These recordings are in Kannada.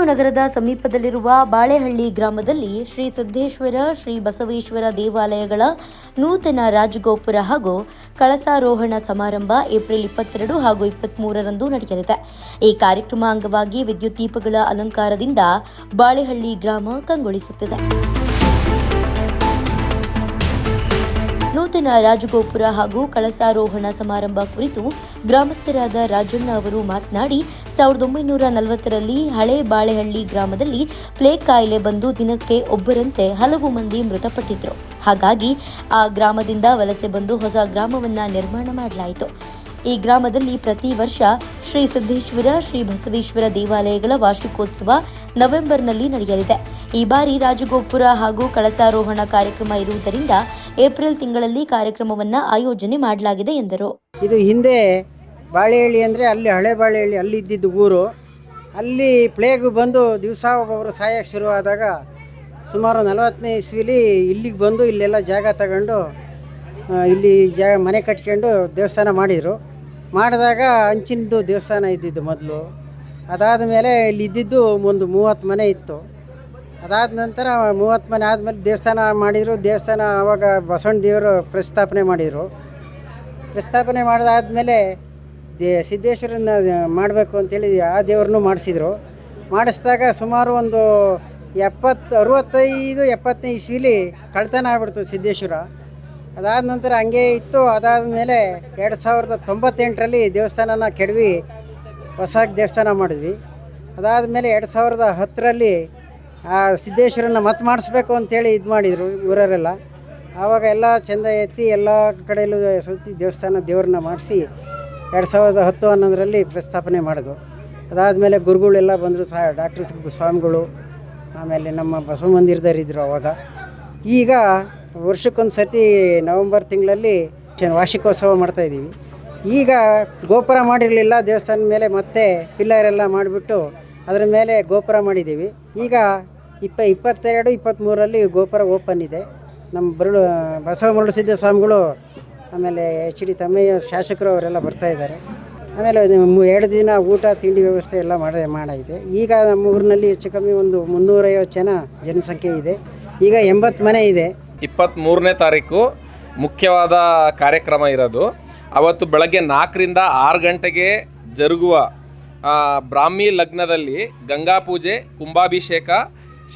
ನಗರದ ಸಮೀಪದಲ್ಲಿರುವ ಬಾಳೆಹಳ್ಳಿ ಗ್ರಾಮದಲ್ಲಿ ಶ್ರೀ ಸಿದ್ದೇಶ್ವರ, ಶ್ರೀ ಬಸವೇಶ್ವರ ದೇವಾಲಯಗಳ ನೂತನ ರಾಜಗೋಪುರ ಹಾಗೂ ಕಳಸಾರೋಹಣ ಸಮಾರಂಭ ಏಪ್ರಿಲ್ 22 ಹಾಗೂ 23ರಂದು ನಡೆಯಲಿದೆ. ಈ ಕಾರ್ಯಕ್ರಮ ಅಂಗವಾಗಿ ವಿದ್ಯುತ್ ದೀಪಗಳ ಅಲಂಕಾರದಿಂದ ಬಾಳೆಹಳ್ಳಿ ಗ್ರಾಮ ಕಂಗೊಳಿಸುತ್ತಿದೆ. ನೂತನ ರಾಜಗೋಪುರ ಹಾಗೂ ಕಳಸಾರೋಹಣ ಸಮಾರಂಭ ಕುರಿತು ಗ್ರಾಮಸ್ಥರಾದ ರಾಜಣ್ಣ ಅವರು ಮಾತನಾಡಿ 1940ರಲ್ಲಿ ಹಳೆ ಬಾಳೆಹಳ್ಳಿ ಗ್ರಾಮದಲ್ಲಿ ಪ್ಲೇಗ್ ಕಾಯಿಲೆ ಬಂದು ದಿನಕ್ಕೆ ಒಬ್ಬರಂತೆ ಹಲವು ಮಂದಿ ಮೃತಪಟ್ಟಿದ್ರು. ಹಾಗಾಗಿ ಆ ಗ್ರಾಮದಿಂದ ವಲಸೆ ಬಂದು ಹೊಸ ಗ್ರಾಮವನ್ನ ನಿರ್ಮಾಣ ಮಾಡಲಾಯಿತು. ಈ ಗ್ರಾಮದಲ್ಲಿ ಪ್ರತಿ ವರ್ಷ ಶ್ರೀ ಸಿದ್ದೇಶ್ವರ, ಶ್ರೀ ಬಸವೇಶ್ವರ ದೇವಾಲಯಗಳ ವಾರ್ಷಿಕೋತ್ಸವ ನವೆಂಬರ್ನಲ್ಲಿ ನಡೆಯಲಿದೆ. ಈ ಬಾರಿ ರಾಜಗೋಪುರ ಹಾಗೂ ಕಳಸಾರೋಹಣ ಕಾರ್ಯಕ್ರಮ ಇರುವುದರಿಂದ ಏಪ್ರಿಲ್ ತಿಂಗಳಲ್ಲಿ ಕಾರ್ಯಕ್ರಮವನ್ನು ಆಯೋಜನೆ ಮಾಡಲಾಗಿದೆ ಎಂದರು. ಇದು ಹಿಂದೆ ಬಾಳೆಹಳ್ಳಿ ಅಂದರೆ ಅಲ್ಲಿ ಹಳೆ ಬಾಳೆಹಳ್ಳಿ ಅಲ್ಲಿ ಇದ್ದಿದ್ದು ಊರು. ಅಲ್ಲಿ ಪ್ಲೇಗ್ ಬಂದು ದಿವಸ ಒಬ್ಬೊಬ್ಬರು ಸಾಯಕ್ಕೆ ಶುರುವಾದಾಗ ಸುಮಾರು 40ನೇ ಇಸ್ವಿಲಿ ಇಲ್ಲಿಗೆ ಬಂದು ಇಲ್ಲೆಲ್ಲ ಜಾಗ ತಗೊಂಡು ಇಲ್ಲಿ ಮನೆ ಕಟ್ಕೊಂಡು ದೇವಸ್ಥಾನ ಮಾಡಿದಾಗ ಹಂಚಿನದು ದೇವಸ್ಥಾನ ಇದ್ದಿದ್ದು ಮೊದಲು. ಅದಾದ ಮೇಲೆ ಇಲ್ಲಿ ಇದ್ದಿದ್ದು ಒಂದು 30 ಮನೆ ಇತ್ತು. ಅದಾದ ನಂತರ 30 ಮನೆ ಆದಮೇಲೆ ದೇವಸ್ಥಾನ ಮಾಡಿದರು. ದೇವಸ್ಥಾನ ಆವಾಗ ಬಸವಣ್ಣ ದೇವರು ಪ್ರತಿಷ್ಠಾಪನೆ ಮಾಡಿದಾದ್ಮೇಲೆ ಸಿದ್ದೇಶ್ವರನ ಮಾಡಬೇಕು ಅಂತೇಳಿ ಆ ದೇವ್ರನ್ನೂ ಮಾಡಿಸಿದಾಗ ಸುಮಾರು ಒಂದು 65-70ನೇ ಇಸ್ವಿಲಿ ಕಳ್ತನ ಆಗ್ಬಿಡ್ತು ಸಿದ್ದೇಶ್ವರ. ಅದಾದ ನಂತರ ಹಂಗೆ ಇತ್ತು. ಅದಾದ ಮೇಲೆ 2098ರಲ್ಲಿ ದೇವಸ್ಥಾನನ ಕೆಡವಿ ಹೊಸ ದೇವಸ್ಥಾನ ಮಾಡಿದ್ವಿ. ಅದಾದ ಮೇಲೆ 2010ರಲ್ಲಿ ಆ ಸಿದ್ದೇಶ್ವರನ ಮತ್ತೆ ಮಾಡಿಸ್ಬೇಕು ಅಂತೇಳಿ ಇದು ಮಾಡಿದರು ಊರವರೆಲ್ಲ. ಆವಾಗ ಎಲ್ಲ ಚೆಂದ ಎತ್ತಿ ಎಲ್ಲ ಕಡೆಯಲ್ಲೂ ಸುತ್ತಿ ದೇವ್ರನ್ನ ಮಾಡಿಸಿ 2010-11ರಲ್ಲಿ ಪ್ರತಿಷ್ಠಾಪನೆ ಮಾಡಿದ್ವು. ಅದಾದಮೇಲೆ ಗುರುಗಳೆಲ್ಲ ಬಂದರು, ಡಾಕ್ಟರ್ ಸ್ವಾಮಿಗಳು, ಆಮೇಲೆ ನಮ್ಮ ಬಸವ ಮಂದಿರದವರಿದ್ದರು ಅವಾಗ. ಈಗ ವರ್ಷಕ್ಕೊಂದು ಸರ್ತಿ ನವೆಂಬರ್ ತಿಂಗಳಲ್ಲಿ ವಾರ್ಷಿಕೋತ್ಸವ ಮಾಡ್ತಾಯಿದ್ದೀವಿ. ಈಗ ಗೋಪುರ ಮಾಡಿರಲಿಲ್ಲ ದೇವಸ್ಥಾನದ ಮೇಲೆ, ಮತ್ತೆ ಪಿಲ್ಲರೆಲ್ಲ ಮಾಡಿಬಿಟ್ಟು ಅದರ ಮೇಲೆ ಗೋಪುರ ಮಾಡಿದ್ದೀವಿ. ಈಗ 22-23ರಲ್ಲಿ ಗೋಪುರ ಓಪನ್ ಇದೆ. ನಮ್ಮ ಬಸವ ಮರುಳಸಿದ್ದ ಸ್ವಾಮಿಗಳು, ಆಮೇಲೆ HD ತಮ್ಮಯ್ಯ ಶಾಸಕರು ಅವರೆಲ್ಲ ಬರ್ತಾಯಿದ್ದಾರೆ. ಆಮೇಲೆ 2 ದಿನ ಊಟ ತಿಂಡಿ ವ್ಯವಸ್ಥೆ ಎಲ್ಲ ಮಾಡಾಗಿದೆ. ಈಗ ನಮ್ಮ ಊರಿನಲ್ಲಿ ಹೆಚ್ಚು ಕಮ್ಮಿ ಒಂದು 350 ಜನಸಂಖ್ಯೆ ಇದೆ. ಈಗ 80 ಮನೆ ಇದೆ. 23ನೇ ತಾರೀಕು ಮುಖ್ಯವಾದ ಕಾರ್ಯಕ್ರಮ ಇರೋದು. ಅವತ್ತು ಬೆಳಗ್ಗೆ 4ರಿಂದ 6 ಗಂಟೆಗೆ ಜರುಗುವ ಬ್ರಾಹ್ಮಿ ಲಗ್ನದಲ್ಲಿ ಗಂಗಾ ಪೂಜೆ, ಕುಂಭಾಭಿಷೇಕ,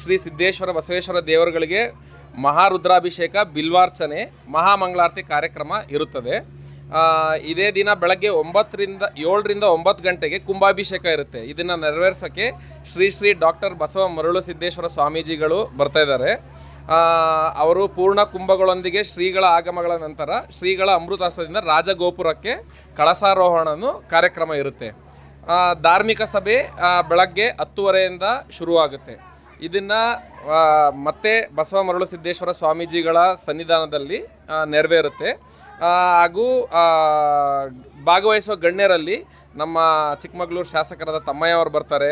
ಶ್ರೀ ಸಿದ್ದೇಶ್ವರ ಬಸವೇಶ್ವರ ದೇವರುಗಳಿಗೆ ಮಹಾರುದ್ರಾಭಿಷೇಕ, ಬಿಲ್ವಾರ್ಚನೆ, ಮಹಾಮಂಗಳಾರತಿ ಕಾರ್ಯಕ್ರಮ ಇರುತ್ತದೆ. ಇದೇ ದಿನ ಬೆಳಗ್ಗೆ 7ರಿಂದ 9 ಗಂಟೆಗೆ ಕುಂಭಾಭಿಷೇಕ ಇರುತ್ತೆ. ಇದನ್ನು ನೆರವೇರಿಸೋಕ್ಕೆ ಶ್ರೀ ಡಾಕ್ಟರ್ ಬಸವ ಮರುಳಸಿದ್ದೇಶ್ವರ ಸ್ವಾಮೀಜಿಗಳು ಬರ್ತಾ ಇದ್ದಾರೆ. ಅವರು ಪೂರ್ಣ ಕುಂಭಗಳೊಂದಿಗೆ ಶ್ರೀಗಳ ಆಗಮಗಳ ನಂತರ ಶ್ರೀಗಳ ಅಮೃತಾಸ್ತ್ರದಿಂದ ರಾಜಗೋಪುರಕ್ಕೆ ಕಳಸಾರೋಹಣನು ಕಾರ್ಯಕ್ರಮ ಇರುತ್ತೆ. ಧಾರ್ಮಿಕ ಸಭೆ ಬೆಳಗ್ಗೆ 10:30ಯಿಂದ ಶುರುವಾಗುತ್ತೆ. ಇದನ್ನು ಮತ್ತೆ ಬಸವ ಮರುಳಸಿದ್ದೇಶ್ವರ ಸ್ವಾಮೀಜಿಗಳ ಸನ್ನಿಧಾನದಲ್ಲಿ ನೆರವೇರುತ್ತೆ. ಹಾಗೂ ಭಾಗವಹಿಸುವ ಗಣ್ಯರಲ್ಲಿ ನಮ್ಮ ಚಿಕ್ಕಮಗಳೂರು ಶಾಸಕರಾದ ತಮ್ಮಯ್ಯ ಅವರು ಬರ್ತಾರೆ,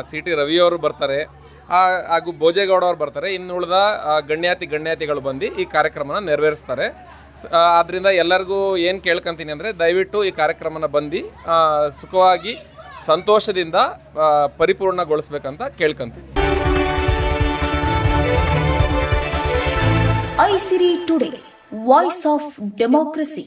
CT ರವಿಯವರು ಬರ್ತಾರೆ, ಹಾಗೂ ಭೋಜೇಗೌಡ ಅವರು ಬರ್ತಾರೆ. ಇನ್ನು ಉಳಿದ ಗಣ್ಯಾತಿಗಳು ಬಂದು ಈ ಕಾರ್ಯಕ್ರಮನ ನೆರವೇರಿಸ್ತಾರೆ. ಆದ್ದರಿಂದ ಎಲ್ಲರಿಗೂ ಏನು ಕೇಳ್ಕೊತೀನಿ ಅಂದರೆ, ದಯವಿಟ್ಟು ಈ ಕಾರ್ಯಕ್ರಮನ ಬಂದು ಸುಖವಾಗಿ ಸಂತೋಷದಿಂದ ಪರಿಪೂರ್ಣಗೊಳಿಸ್ಬೇಕಂತ ಕೇಳ್ಕೊತೀನಿ. ಐಸಿರಿ ಟುಡೇ, ವಾಯ್ಸ್ ಆಫ್ ಡೆಮೋಕ್ರಸಿ.